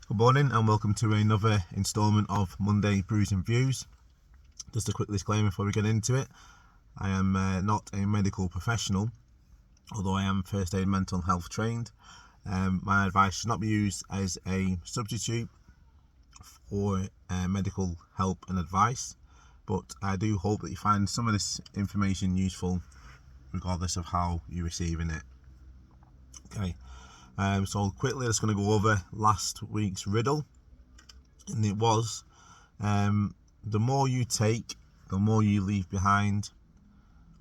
Good morning and welcome to another instalment of Monday Brews and Views. Just a quick disclaimer before we get into it. I am not a medical professional, although I am first aid mental health trained. My advice should not be used as a substitute for medical help and advice, but I do hope that you find some of this information useful regardless of how you're receiving it. Okay. So quickly, just going to go over last week's riddle, and it was, the more you take, the more you leave behind.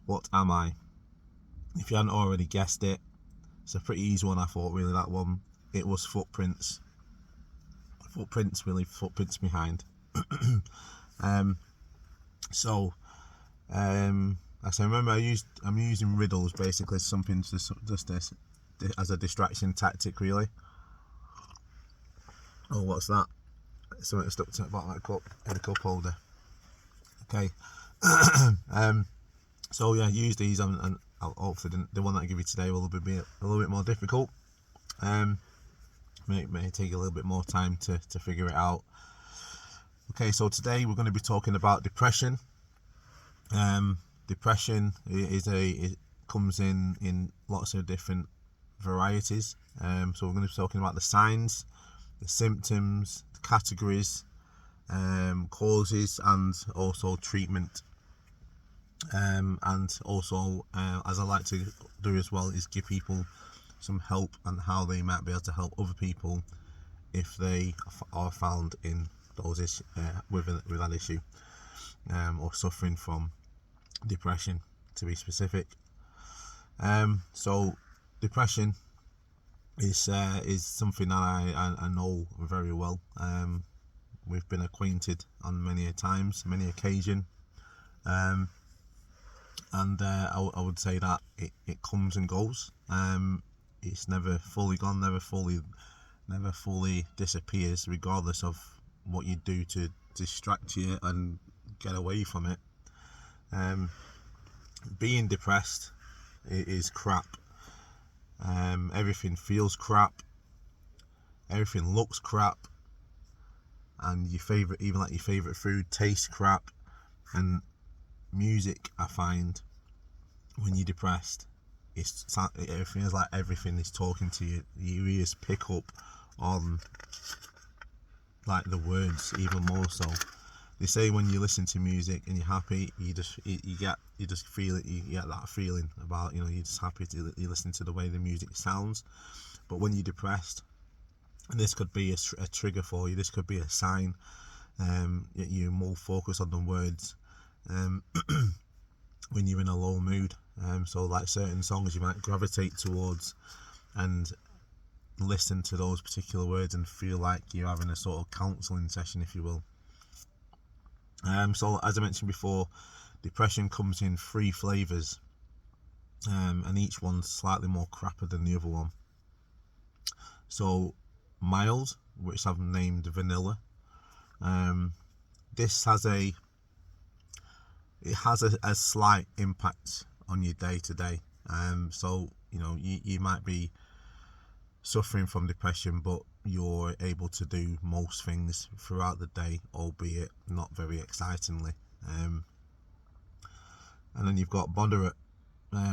What am I? If you hadn't already guessed it, it's a pretty easy one, I thought, really, that one. It was footprints. Footprints, we leave footprints behind. So, as I remember, I'm using riddles basically as something just this as a distraction tactic, really. Oh, what's that? Something stuck to the bottom of the cup in the cup holder. Okay. So yeah, use these, and hopefully the one that I give you today will be a little bit more difficult. May take a little bit more time to figure it out. Okay, so today we're going to be talking about depression. Depression it comes in lots of different varieties. So we're going to be talking about the signs, the symptoms, the categories, causes, and also treatment. And also, as I like to do as well, is give people some help and how they might be able to help other people if they are found in those with that issue, or suffering from depression, to be specific. So depression is something that I know very well. We've been acquainted on many occasion, and I would say that it comes and goes. It's never fully gone, never fully disappears, regardless of what you do to distract you and get away from it. Being depressed is crap. Everything feels crap. Everything looks crap, and your favorite food tastes crap. And music, I find, when you're depressed, it feels like everything is talking to you. Your ears pick up on like the words even more so. They say when you listen to music and you're happy, you just feel it. You get that feeling about, you're just happy to you listen to the way the music sounds. But when you're depressed, and this could be a trigger for you, this could be a sign. You're more focused on the words. When you're in a low mood, so like certain songs you might gravitate towards and listen to those particular words and feel like you're having a sort of counselling session, if you will. So as I mentioned before, depression comes in 3 flavours, and each one's slightly more crapper than the other one. So mild, which I've named vanilla, this has a slight impact on your day to day. So you might be suffering from depression, but you're able to do most things throughout the day, albeit not very excitingly. And then you've got moderate,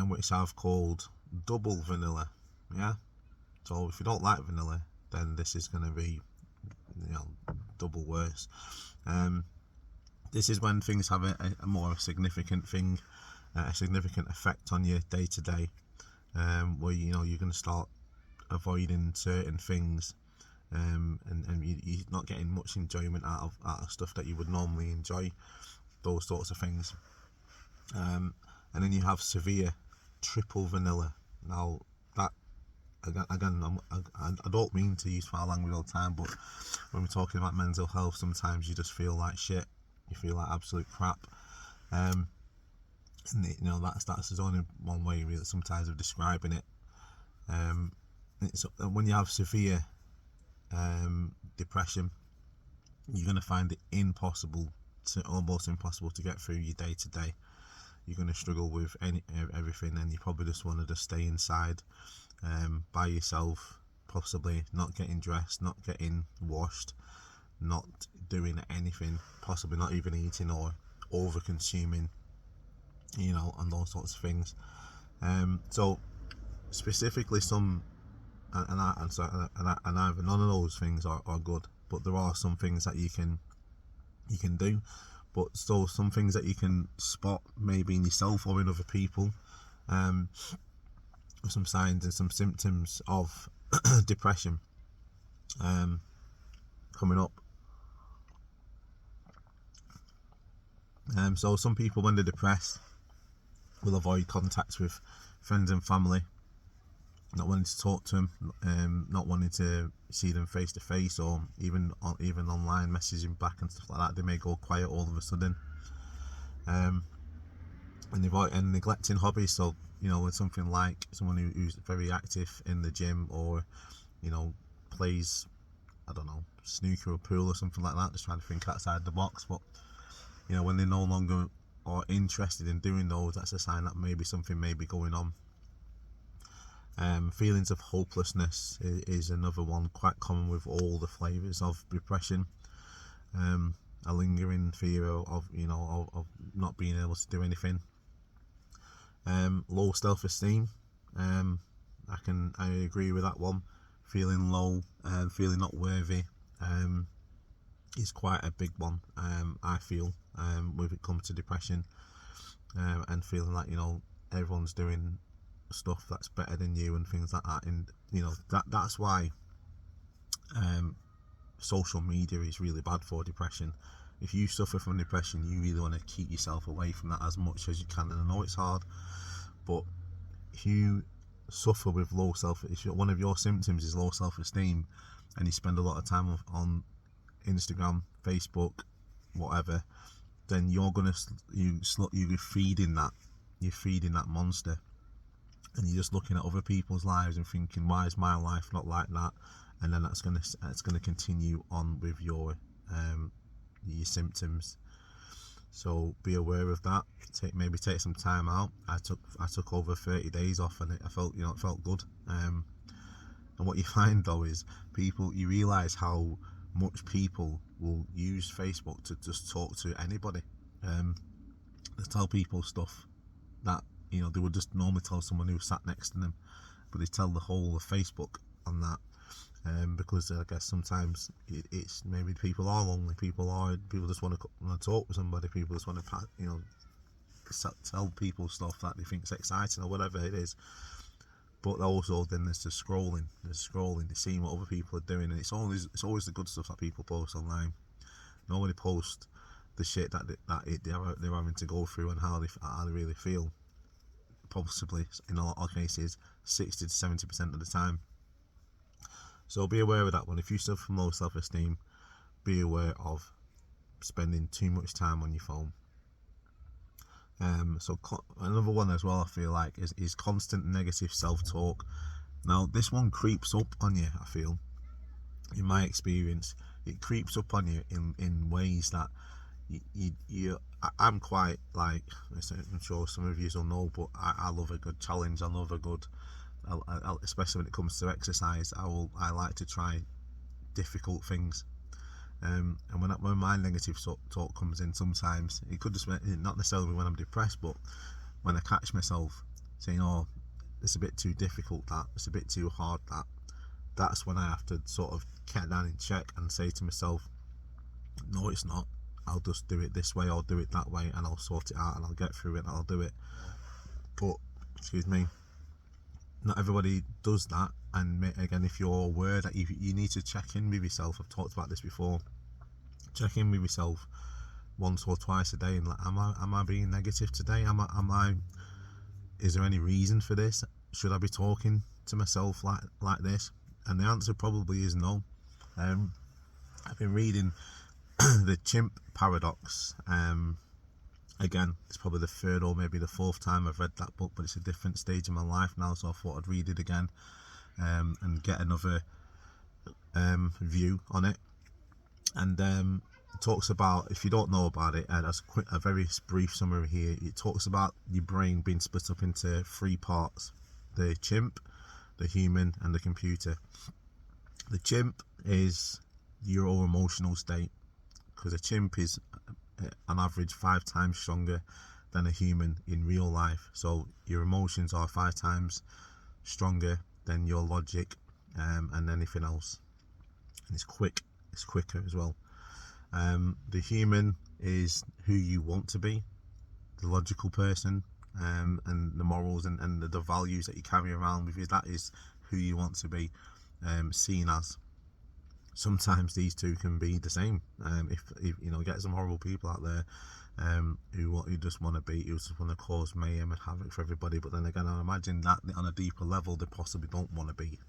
which I've called double vanilla. Yeah. So if you don't like vanilla, then this is going to be double worse. This is when things have a more significant effect on your day to day, where you're going to start avoiding certain things, and you're not getting much enjoyment out of stuff that you would normally enjoy, those sorts of things. And then you have severe triple vanilla. Now that again, I don't mean to use foul language all the time, but when we're talking about mental health, sometimes you just feel like shit. You feel like absolute crap. And that's only one way really sometimes of describing it. When you have severe depression, you're going to find it almost impossible to get through your day to day. You're going to struggle with everything, and you probably just want to stay inside, by yourself, possibly not getting dressed, not getting washed, not doing anything, possibly not even eating or over consuming, and those sorts of things. So specifically some, and either none of those things are good, but there are some things that you can do. But so some things that you can spot maybe in yourself or in other people, some signs and some symptoms of depression coming up. So some people, when they're depressed, will avoid contact with friends and family, not wanting to talk to them, not wanting to see them face to face, or even online messaging back and stuff like that. They may go quiet all of a sudden, and neglecting hobbies. So with something like someone who's very active in the gym, or plays, I don't know, snooker or pool or something like that, just trying to think outside the box. But when they no longer are interested in doing those, that's a sign that maybe something may be going on. Feelings of hopelessness is another one, quite common with all the flavours of depression. A lingering fear of not being able to do anything. Low self-esteem. I agree with that one. Feeling low and feeling not worthy is quite a big one. I feel when it comes to depression, and feeling like everyone's doing stuff that's better than you and things like that, and that's why social media is really bad for depression. If you suffer from depression, you really want to keep yourself away from that as much as you can. And I know it's hard, but if you suffer with if one of your symptoms is low self-esteem, and you spend a lot of time on Instagram, Facebook, whatever, then you're feeding that monster, and you're just looking at other people's lives and thinking, why is my life not like that? And then that's gonna continue on with your symptoms. So be aware of that. Take some time out. I took over 30 days off, and it felt good. And what you find though is you realise how much people will use Facebook to just talk to anybody. They tell people stuff that they would just normally tell someone who sat next to them, but they tell the whole of Facebook on that. Because I guess sometimes it's maybe people are lonely, people just want to talk with somebody, people just want to tell people stuff that they think's exciting or whatever it is. But also then there's the scrolling, they're seeing what other people are doing, and it's always the good stuff that people post online. Nobody posts the shit that they're having to go through and how they really feel, possibly in a lot of cases 60 to 70% of the time. So be aware of that one. If you suffer from low self-esteem, be aware of spending too much time on your phone. So another one as well, I feel like, is constant negative self-talk. Now this one creeps up on you, I feel, in my experience. It creeps up on you in ways that I'm quite, like, I'm sure some of you will know, but I love a good challenge. I love a good, especially when it comes to exercise. I like to try difficult things. And when my negative talk comes in, sometimes it could just be, not necessarily when I'm depressed, but when I catch myself saying, "Oh, it's a bit too difficult, that it's a bit too hard, that's when I have to sort of get down in check and say to myself, no, it's not. I'll just do it this way, or do it that way, and I'll sort it out, and I'll get through it, and I'll do it." But excuse me, not everybody does that. And again, if you're aware that you need to check in with yourself, I've talked about this before, check in with yourself once or twice a day, and like, am I being negative today? Is there any reason for this? Should I be talking to myself like this? And the answer probably is no. I've been reading the chimp paradox. Again, it's probably the third or maybe the fourth time I've read that book, but it's a different stage in my life now, so I thought I'd read it again, and get another view on it. And it talks about, if you don't know about it, as a very brief summary here, it talks about your brain being split up into three parts: the chimp, the human, and the computer. The chimp is your emotional state, because a chimp is on average 5 times stronger than a human in real life. So your emotions are 5 times stronger than your logic and anything else. And it's quicker as well. The human is who you want to be, the logical person, and the morals and the values that you carry around with you. That is who you want to be seen as. Sometimes these two can be the same. If you know, get some horrible people out there who just want to be, who just want to cause mayhem and havoc for everybody. But then again, I imagine that on a deeper level, they possibly don't want to be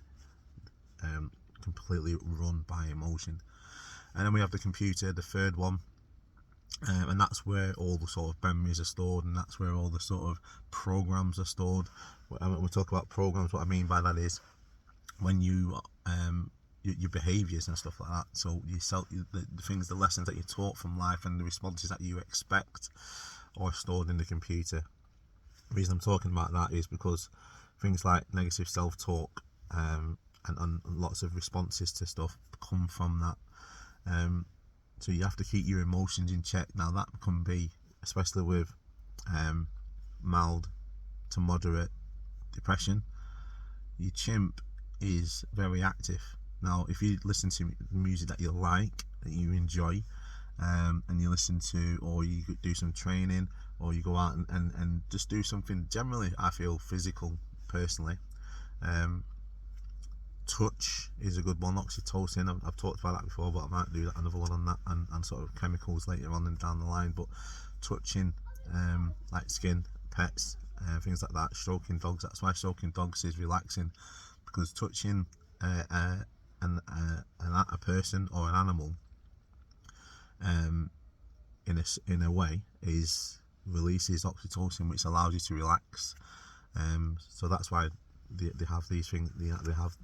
completely run by emotion. And then we have the computer, the third one, and that's where all the sort of memories are stored, and that's where all the sort of programs are stored. When we talk about programs, what I mean by that is when you your behaviours and stuff like that. So the things, the lessons that you taught from life and the responses that you expect are stored in the computer. The reason I'm talking about that is because things like negative self-talk and lots of responses to stuff come from that. So you have to keep your emotions in check. Now that can be, especially with mild to moderate depression, your chimp is very active. Now, if you listen to music that you like, that you enjoy, and you listen to, or you do some training, or you go out and just do something generally, I feel, physical, personally. Touch is a good one. Oxytocin, I've talked about that before, but I might do another one on that, and sort of chemicals later on and down the line. But touching, like skin, pets, things like that, stroking dogs. That's why stroking dogs is relaxing, because touching a person or an animal in a way releases oxytocin, which allows you to relax. So that's why they have these things. They have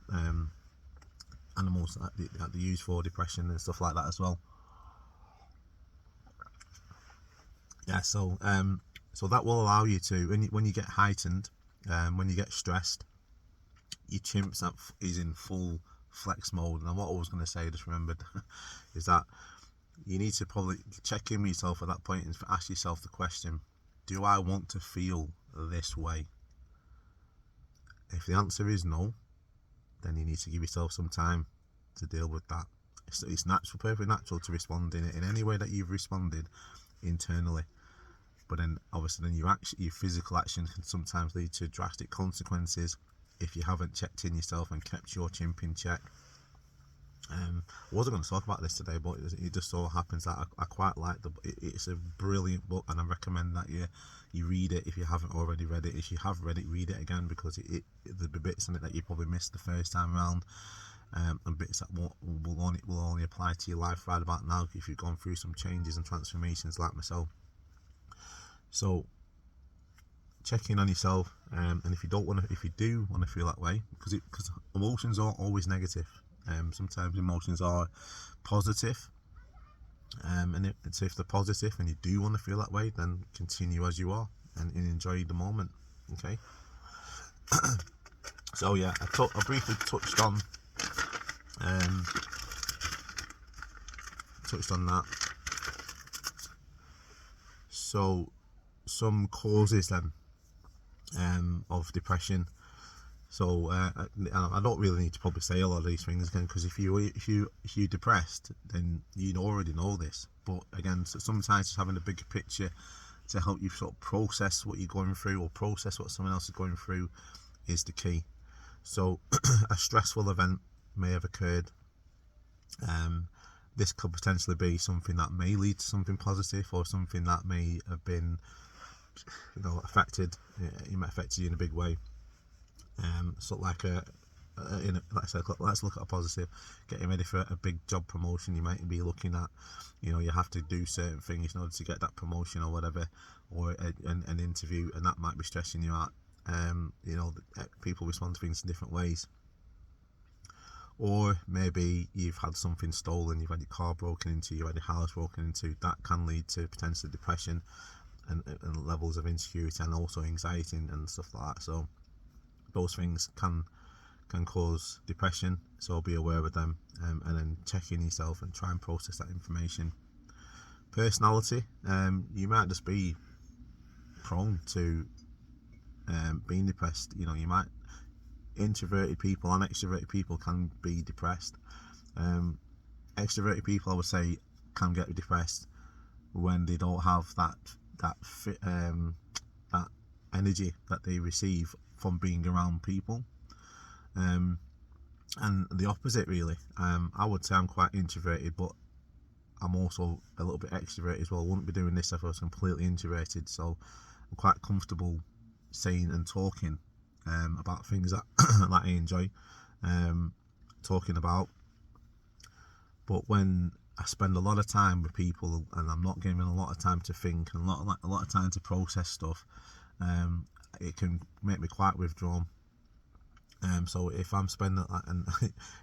animals that they use for depression and stuff like that as well. Yeah. So that will allow you to, when you get heightened, when you get stressed, your chimp is in full flex mode. And what I was going to say, just remembered, is that you need to probably check in with yourself at that point and ask yourself the question: do I want to feel this way? If the answer is no, then you need to give yourself some time to deal with that. It's natural, perfectly natural to respond in any way that you've responded internally. But then obviously then your physical action can sometimes lead to drastic consequences if you haven't checked in yourself and kept your chimp in check. I wasn't going to talk about this today, but it just so happens that I quite like it's a brilliant book, and I recommend that you read it if you haven't already read it. If you have read it, read it again, because the bits in it that you probably missed the first time around, and bits that will only apply to your life right about now if you've gone through some changes and transformations like myself. So check in on yourself, and if you do want to feel that way, because emotions aren't always negative. Sometimes emotions are positive, and so if they're positive and you do want to feel that way, then continue as you are and enjoy the moment. Okay. So yeah, I briefly touched on that. So some causes then of depression. So I don't really need to probably say a lot of these things again, because if you're depressed, then you already know this. But again, so sometimes just having a bigger picture to help you sort of process what you're going through, or process what someone else is going through, is the key. So a stressful event may have occurred. This could potentially be something that may lead to something positive, or something that may have been, affected. It might affect you in a big way. So like let's look at a positive. Getting ready for a big job promotion, you might be looking at, you have to do certain things in order to get that promotion or whatever, or an interview, and that might be stressing you out. People respond to things in different ways. Or maybe you've had something stolen, you've had your car broken into, you've had your house broken into. That can lead to potentially depression and levels of insecurity, and also anxiety and stuff like that. So those things can can cause depression, so be aware of them, and then check in yourself and try and process that information. Personality, you might just be prone to being depressed. You know, you might, introverted people and extroverted people can be depressed. Extroverted people, I would say, can get depressed when they don't have that energy that they receive from being around people. And the opposite, really. I would say I'm quite introverted, but I'm also a little bit extroverted as well. I wouldn't be doing this if I was completely introverted, so I'm quite comfortable saying and talking about things that, that I enjoy talking about. But when I spend a lot of time with people and I'm not giving a lot of time to think and a lot of time to process stuff, it can make me quite withdrawn. So if I'm spending, and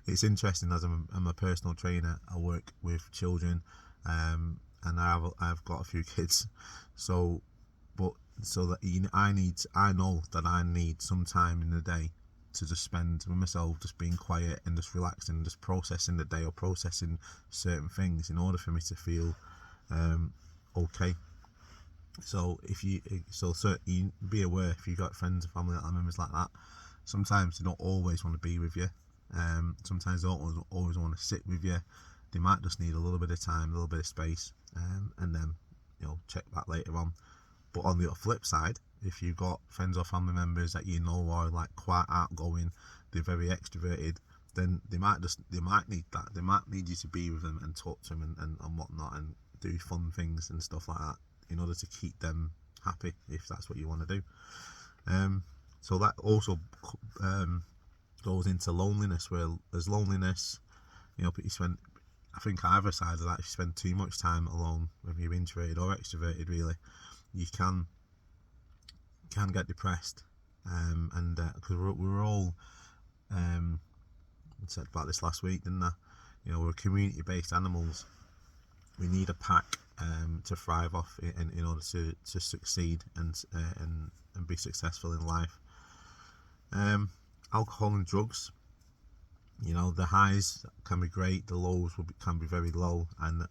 it's interesting, as I'm a personal trainer, I work with children, and I've got a few kids, so that I know that I need some time in the day to just spend with myself, just being quiet and just relaxing, just processing the day or processing certain things in order for me to feel okay. So you be aware, if you've got friends or family members like that, sometimes they don't always want to be with you. Sometimes they don't always want to sit with you. They might just need a little bit of time, a little bit of space, and then check back later on. But on the flip side, if you've got friends or family members that you know are like quite outgoing, they're very extroverted, then they might need that. They might need you to be with them and talk to them and whatnot, and do fun things and stuff like that in order to keep them happy, if that's what you want to do. So that also goes into loneliness, where there's loneliness, but I think either side of that, if you spend too much time alone, whether you're introverted or extroverted, really, you can get depressed, and because we're all, I said about this last week, didn't I? We're community-based animals. We need a pack to thrive off in order to succeed and be successful in life. Alcohol and drugs, the highs can be great, the lows can be very low, and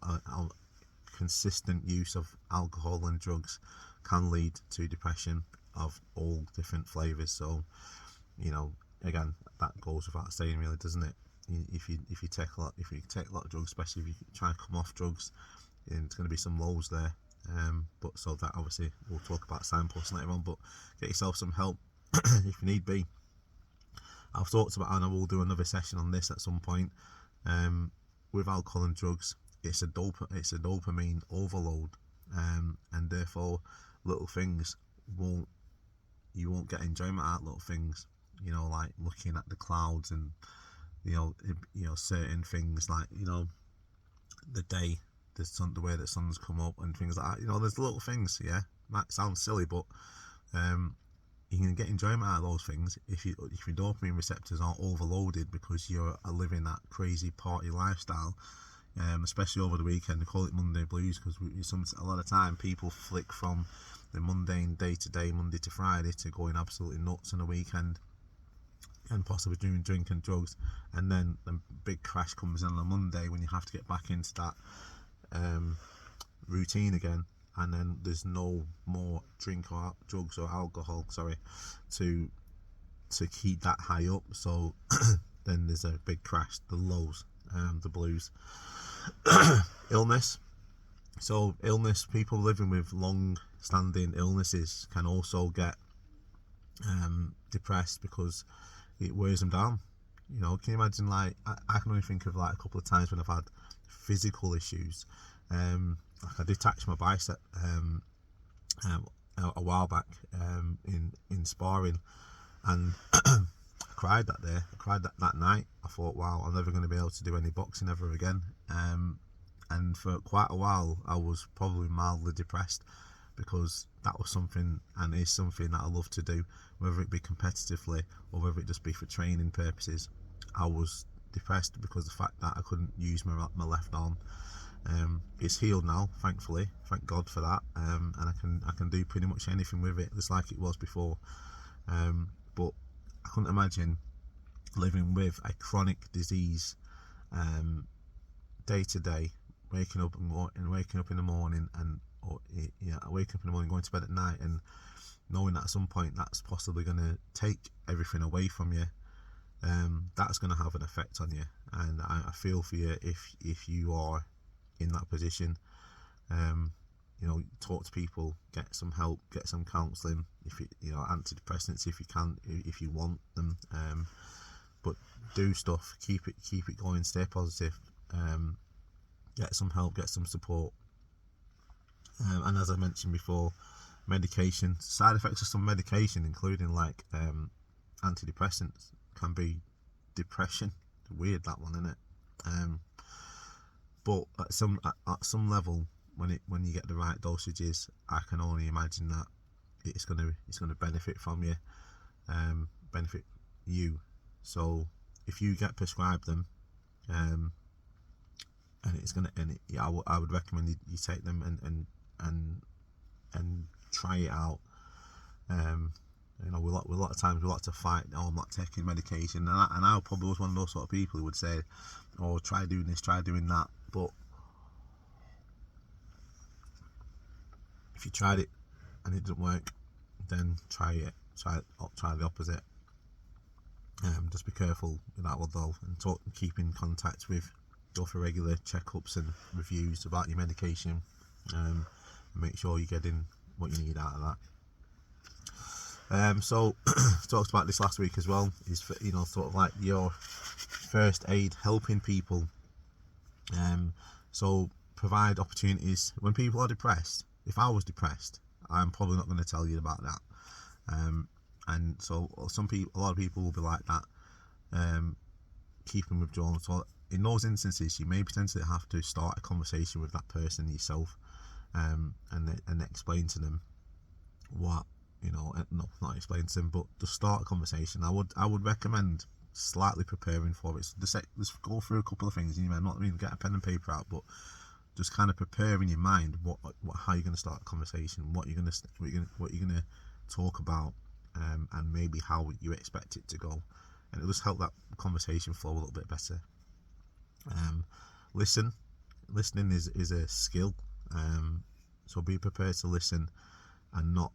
consistent use of alcohol and drugs can lead to depression of all different flavours. So, again, that goes without saying, really, doesn't it? If you take a lot of drugs, especially if you try and come off drugs, it's going to be some lows there. But so that, obviously, we'll talk about signposts later on. But get yourself some help if you need be. I've talked about, and I will do another session on this at some point. With alcohol and drugs, it's a dopamine overload, and therefore little things you won't get enjoyment out of little things. Like looking at the clouds and certain things, like the day, the sun, the way the sun's come up and things like that. There's little things. Yeah, might sound silly, but you can get enjoyment out of those things if your dopamine receptors aren't overloaded because you're living that crazy party lifestyle. Especially over the weekend, they call it Monday blues, because a lot of time people flick from the mundane day to day, Monday to Friday, to going absolutely nuts on the weekend and possibly doing drink and drugs, and then the big crash comes in on a Monday when you have to get back into that routine again, and then there's no more drink or drugs or alcohol, to keep that high up. So then there's a big crash, the lows, the blues. Illness. So people living with long-standing illnesses can also get depressed because it wears them down. Can you imagine, like, I can only think of like a couple of times when I've had physical issues. Like I detached my bicep a while back in sparring, and I cried that day. I cried that night. I thought, wow, I'm never going to be able to do any boxing ever again. And for quite a while, I was probably mildly depressed, because that was something, and is something, that I love to do, whether it be competitively or whether it just be for training purposes. I was depressed because of the fact that I couldn't use my left arm. It's healed now, thankfully, thank God for that, and I can do pretty much anything with it, just like it was before. But I couldn't imagine living with a chronic disease, day to day, waking up in the morning, and waking up in the morning, going to bed at night, and knowing that at some point that's possibly going to take everything away from you. That's going to have an effect on you, and I feel for you if you are in that position. Talk to people, get some help, get some counselling, if antidepressants if you can, if you want them, but do stuff, keep it going, stay positive, get some help, get some support, and as I mentioned before, medication, side effects of some medication, including like antidepressants, can be depression. Weird, that one, isn't it? But at some level, when you get the right dosages, I can only imagine that it's gonna benefit from you, benefit you. So if you get prescribed them, and I would recommend you take them and try it out. A lot of times we like to fight. Oh, I'm not taking medication, and I probably was one of those sort of people who would say, "Oh, try doing this, try doing that." But if you tried it and it didn't work, then try the opposite. Just be careful with that one though, and keep in contact with, go for regular checkups and reviews about your medication, and make sure you're getting what you need out of that. So talked about this last week as well, is for, sort of like your first aid, helping people. So provide opportunities when people are depressed. If I was depressed, I'm probably not going to tell you about that. And so a lot of people will be like that, keeping withdrawn. So in those instances, you may potentially have to start a conversation with that person yourself, and explain to them what, not explain to them, but to start a conversation. I would recommend slightly preparing for it. So let's go through a couple of things. You may not even get a pen and paper out, but just kind of prepare in your mind how you're going to start a conversation, what you're going to talk about, and maybe how you expect it to go, and it'll just help that conversation flow a little bit better. Listening is a skill, so be prepared to listen and not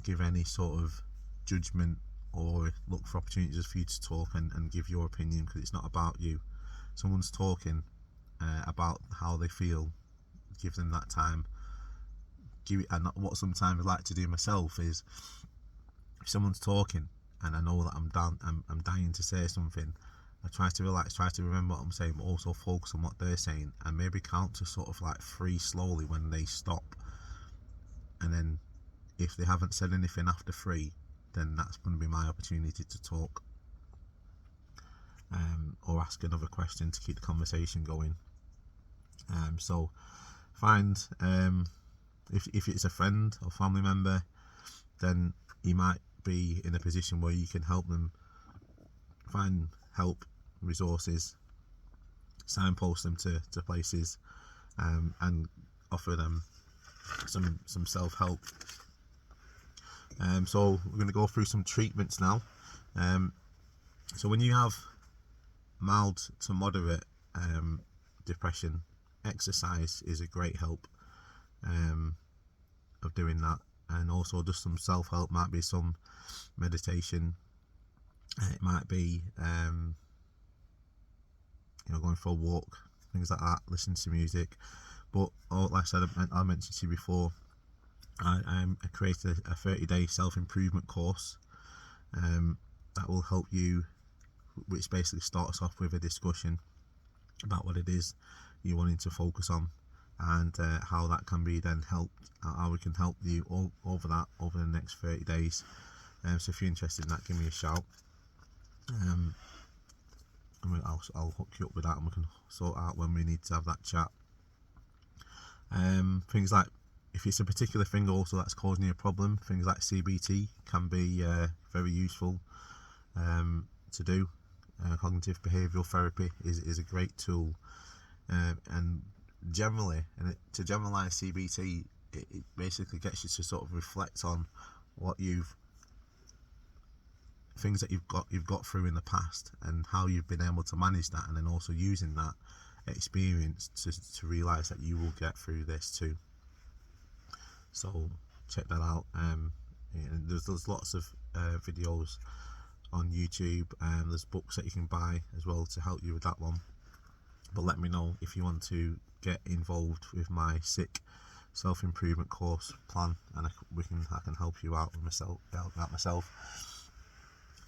give any sort of judgment, or look for opportunities for you to talk and give your opinion, because it's not about you. Someone's talking about how they feel, give them that time. And what sometimes I like to do myself is, if someone's talking and I know that I'm dying to say something, I try to relax, try to remember what I'm saying, but also focus on what they're saying, and maybe count to sort of like 3 slowly when they stop. And then if they haven't said anything after 3, then that's going to be my opportunity to talk, or ask another question to keep the conversation going. So find, if it's a friend or family member, then you might be in a position where you can help them find help, resources, signpost them to places, and offer them some self-help. So we're going to go through some treatments now. So when you have mild to moderate depression, exercise is a great help of doing that, and also just some self-help. Might be some meditation, it might be going for a walk, things like that, listen to music. But like I said, I mentioned to you before, I created a 30-day self-improvement course that will help you, which basically starts off with a discussion about what it is you're wanting to focus on, and how that can be then helped, how we can help you over the next 30 days. So if you're interested in that, give me a shout. I'll hook you up with that, and we can sort out when we need to have that chat. Things like, if it's a particular thing also that's causing you a problem, things like CBT can be very useful to do. Cognitive behavioural therapy is a great tool, and generally, to generalise CBT, it basically gets you to sort of reflect on what you've things that you've got through in the past and how you've been able to manage that, and then also using that experience to realize that you will get through this too. So check that out. There's lots of videos on YouTube, and there's books that you can buy as well to help you with that one. But let me know if you want to get involved with my sick self-improvement course plan, and I can help you out with myself.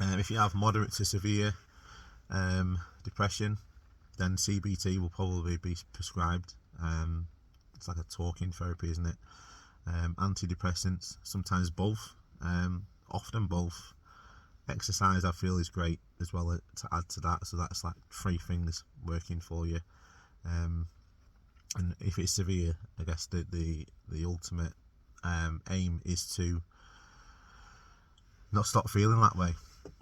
If you have moderate to severe depression, then CBT will probably be prescribed. It's like a talking therapy, isn't it? Antidepressants, sometimes both, often both. Exercise I feel is great as well to add to that, so that's like 3 things working for you. And if it's severe, I guess the ultimate aim is to not stop feeling that way,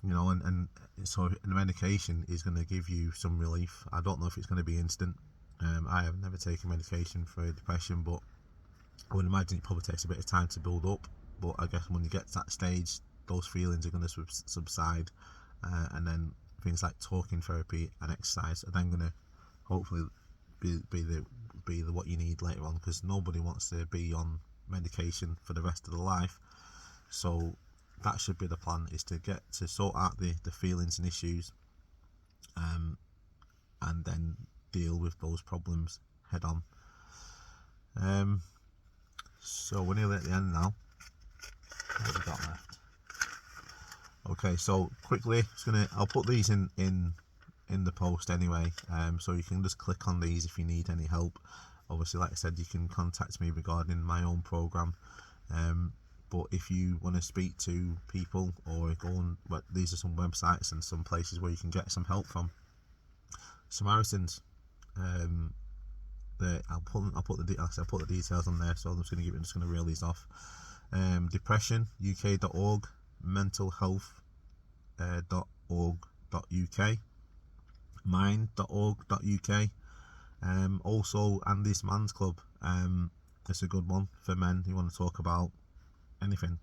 and so the medication is going to give you some relief. I don't know if it's going to be instant. I have never taken medication for depression, but I would imagine it probably takes a bit of time to build up. But I guess when you get to that stage, those feelings are going to subside, and then things like talking therapy and exercise are then going to hopefully be the what you need later on, because nobody wants to be on medication for the rest of their life. So that should be the plan, is to get to sort out the feelings and issues, and then deal with those problems head on. So we're nearly at the end now. What have we got left? Okay, so quickly, I'll put these in the post anyway, so you can just click on these if you need any help. Obviously, like I said, you can contact me regarding my own program, but if you want to speak to people or go on, these are some websites and some places where you can get some help from. Samaritans, I'll put the details on there, so I'm just going to reel these off. depressionuk.org, mentalhealth.org.uk, mind.org.uk, also Andy's Man's Club. It's a good one for men who want to talk about anything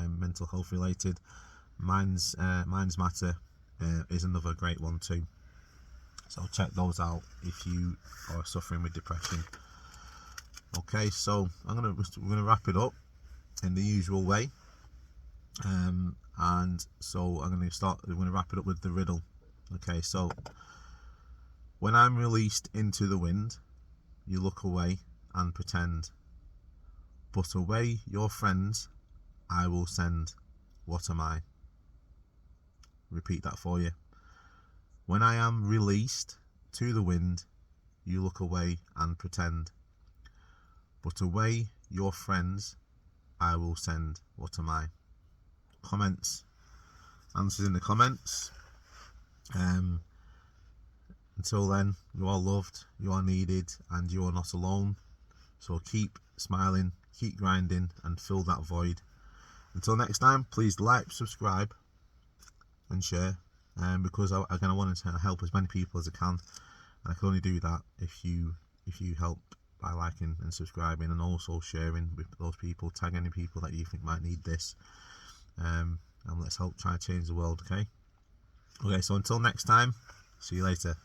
mental health related. Minds Matter is another great one too, so check those out if you are suffering with depression. Okay, so we're gonna wrap it up in the usual way, and so we're gonna wrap it up with the riddle. Okay, so when I'm released into the wind, you look away and pretend, but away your friends I will send. What am I? Repeat that for you. When I am released to the wind, you look away and pretend, but away your friends I will send. What am I? Comments, answers in the comments. Until then, you are loved, you are needed, and you are not alone. So keep smiling, keep grinding, and fill that void. Until next time, please like, subscribe, and share. Because I want to help as many people as I can, and I can only do that if you help by liking and subscribing, and also sharing with those people. Tag any people that you think might need this, and let's help try to change the world. Okay, so until next time, see you later.